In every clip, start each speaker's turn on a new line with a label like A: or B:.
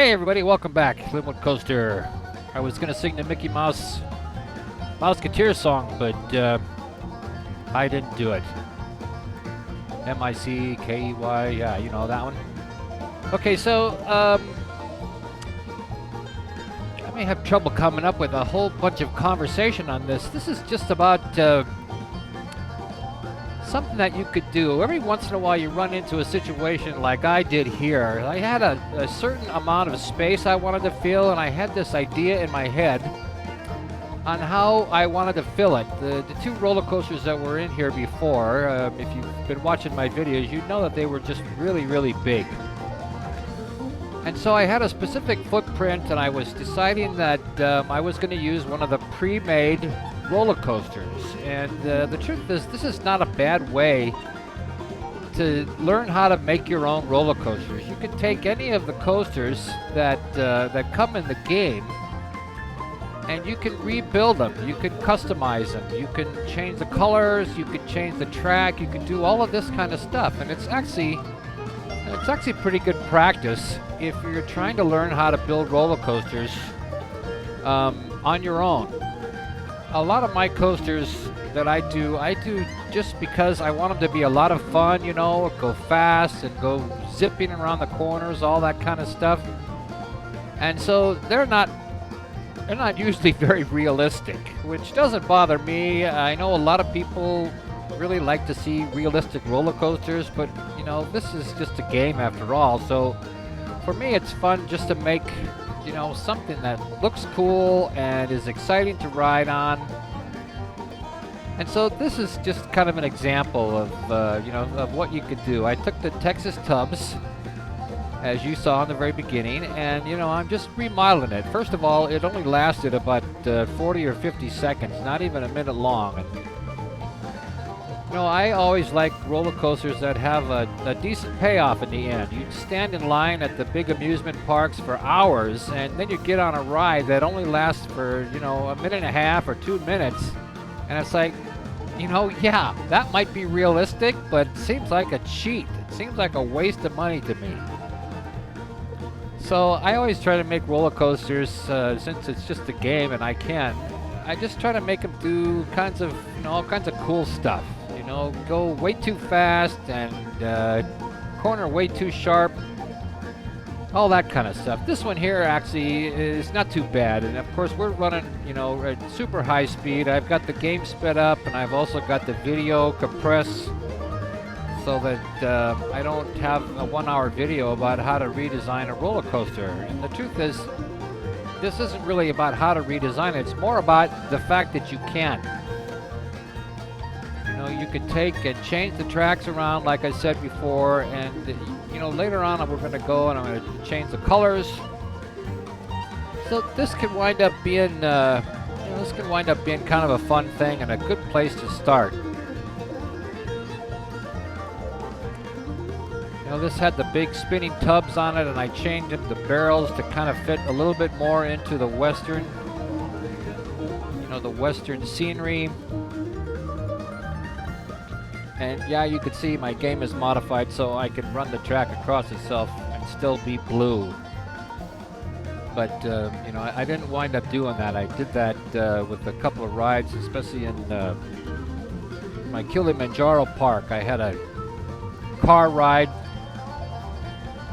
A: Hey everybody, welcome back. LynwoodCoaster. I was gonna sing the Mickey Mouse Mouseketeer song, but I didn't do it. M-I-C-K-E-Y, yeah, you know that one. Okay, so I may have trouble coming up with a whole bunch of conversation on this. This is just about something that you could do. Every once in a while you run into a situation like I did here. I had a certain amount of space I wanted to fill, and I had this idea in my head on how I wanted to fill it. The two roller coasters that were in here before, if you've been watching my videos, you know that they were just really, really big. And so I had a specific footprint, and I was deciding that I was going to use one of the pre-made roller coasters. And the truth is, this is not a bad way to learn how to make your own roller coasters. You can take any of the coasters that come in the game, and you can rebuild them. You can customize them. You can change the colors. You can change the track. You can do all of this kind of stuff, and it's actually pretty good practice if you're trying to learn how to build roller coasters on your own. A lot of my coasters that I do just because I want them to be a lot of fun, you know, go fast and go zipping around the corners, all that kind of stuff. And so they're not usually very realistic, which doesn't bother me. I know a lot of people really like to see realistic roller coasters, but you know, this is just a game after all. So for me, it's fun just to make, you know, something that looks cool and is exciting to ride on. And so this is just kind of an example of, you know, of what you could do. I took the Texas tubs, as you saw in the very beginning, and you know, I'm just remodeling it. First of all, it only lasted about 40 or 50 seconds, not even a minute long. And, you know, I always like roller coasters that have a decent payoff in the end. You stand in line at the big amusement parks for hours, and then you get on a ride that only lasts for, you know, a minute and a half or 2 minutes. And it's like, you know, yeah, that might be realistic, but it seems like a cheat. It seems like a waste of money to me. So I always try to make roller coasters, since it's just a game and I just try to make them do kinds of, you know, all kinds of cool stuff. You know, go way too fast and corner way too sharp, all that kind of stuff. This one here actually is not too bad, and of course we're running, you know, at super high speed. I've got the game sped up, and I've also got the video compressed so that I don't have a 1-hour video about how to redesign a roller coaster. And the truth is, this isn't really about how to redesign it. It's more about the fact that you can. You know, you can take and change the tracks around, like I said before, and you know, later on we're going to go and I'm going to change the colors. So this can wind up being, you know, kind of a fun thing and a good place to start. You know, this had the big spinning tubs on it, and I changed the barrels to kind of fit a little bit more into the western, you know, the western scenery. And yeah, you can see my game is modified so I can run the track across itself and still be blue. But, you know, I didn't wind up doing that. I did that with a couple of rides, especially in my Kilimanjaro park. I had a car ride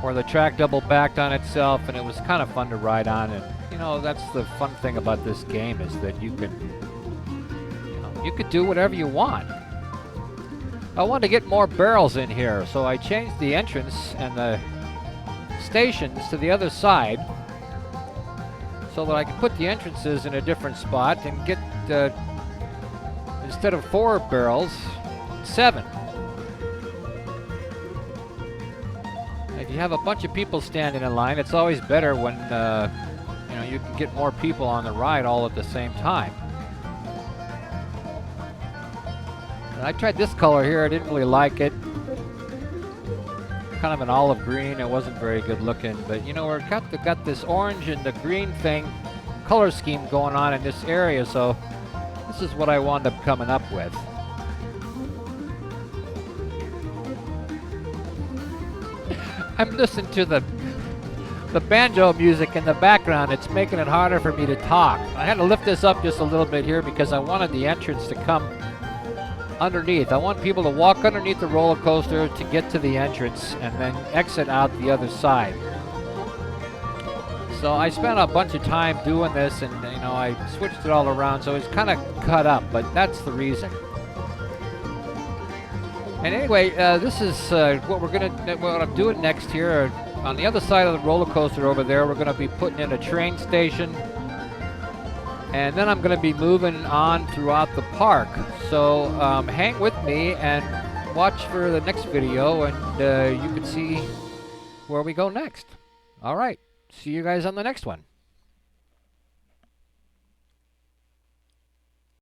A: where the track double backed on itself, and it was kind of fun to ride on. And, you know, that's the fun thing about this game, is that you can, you know, you could do whatever you want. I wanted to get more barrels in here, so I changed the entrance and the stations to the other side so that I could put the entrances in a different spot and get, instead of 4 barrels, 7. If you have a bunch of people standing in line, it's always better when, you know, you can get more people on the ride all at the same time. I tried this color here. I didn't really like it. Kind of an olive green. It wasn't very good looking, but you know, we've got this orange and the green thing, color scheme going on in this area, so this is what I wound up coming up with. I'm listening to the the banjo music in the background. It's making it harder for me to talk. I had to lift this up just a little bit here because I wanted the entrance to come underneath. I want people to walk underneath the roller coaster to get to the entrance and then exit out the other side. So I spent a bunch of time doing this, and you know, I switched it all around, so it's kind of cut up, but that's the reason. And anyway, this is what I'm doing next here. On the other side of the roller coaster over there, we're going to be putting in a train station, and then I'm going to be moving on throughout the park. So hang with me and watch for the next video, and you can see where we go next. All right. See you guys on the next one.